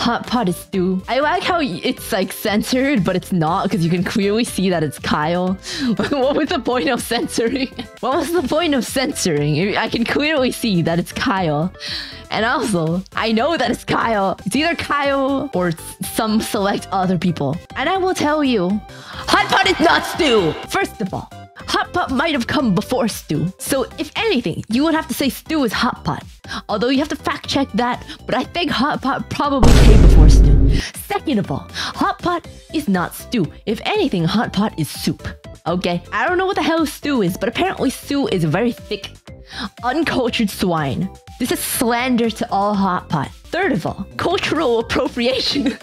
Hot pot is stew. I like how it's like censored, but it's not because you can clearly see that it's Kyle. What was the point of censoring? What was the point of censoring? I can clearly see that it's Kyle. And also, I know that it's Kyle. It's either Kyle or some select other people. And I will tell you, hot pot is not stew. First of all, hot pot might have come before stew. So if anything, you would have to say stew is hot pot. Although you have to fact check that, but I think hot pot probably came before stew. Second of all, hot pot is not stew. If anything, hot pot is soup. Okay, I don't know what the hell stew is, but apparently stew is very thick, uncultured swine. This is slander to all hot pot. Third of all, cultural appropriation.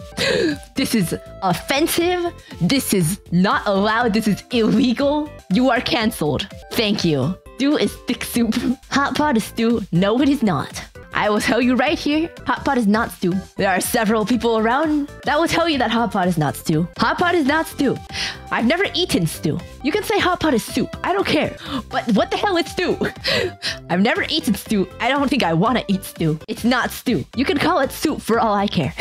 This is offensive. This is not allowed. This is illegal. You are cancelled. Thank you. Stew is thick soup. Hot pot is stew. No, it is not. I will tell you right here, hot pot is not stew. There are several people around that will tell you that hot pot is not stew. Hot pot is not stew. I've never eaten stew. You can say hot pot is soup. I don't care. But what the hell is stew? I've never eaten stew. I don't think I want to eat stew. It's not stew. You can call it soup for all I care.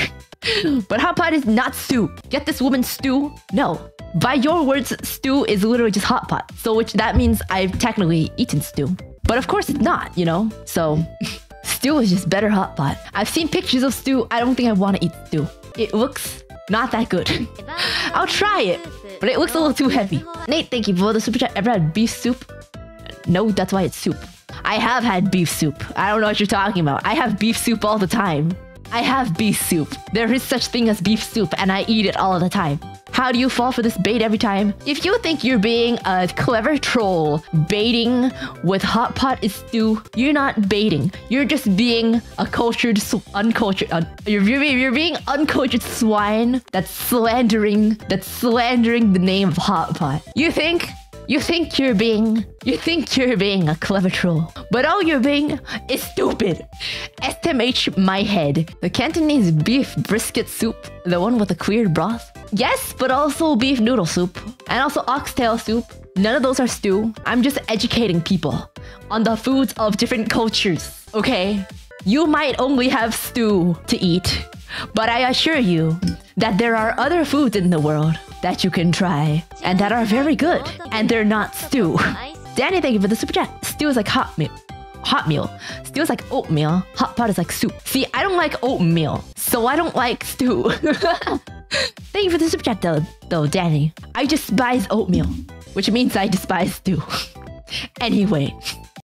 But hot pot is not stew. Get this woman stew? No. By your words, stew is literally just hot pot. So which that means I've technically eaten stew. But of course it's not, you know? So stew is just better hot pot. I've seen pictures of stew. I don't think I want to eat stew. It looks not that good. I'll try it, but it looks a little too heavy. Nate, thank you for the super chat. Ever had beef soup? No, that's why it's soup. I have had beef soup. I don't know what you're talking about. I have beef soup all the time. I have beef soup. There is such thing as beef soup, and I eat it all the time. How do you fall for this bait every time? If you think you're being a clever troll, baiting with hot pot is stew, you're not baiting. You're just being a cultured, you're being uncultured swine that's slandering the name of hot pot. You think you're being a clever troll, but all you're being is stupid. SMH my head. The Cantonese beef brisket soup, the one with the cleared broth. Yes, but also beef noodle soup and also oxtail soup. None of those are stew. I'm just educating people on the foods of different cultures, okay? You might only have stew to eat, but I assure you that there are other foods in the world that you can try and that are very good, and they're not stew. Danny, thank you for the super chat. Stew is like hot meal. Stew is like oatmeal. Hot pot is like soup. See, I don't like oatmeal, so I don't like stew. Thank you for the super chat though, Danny. I despise oatmeal, which means I despise stew. Anyway.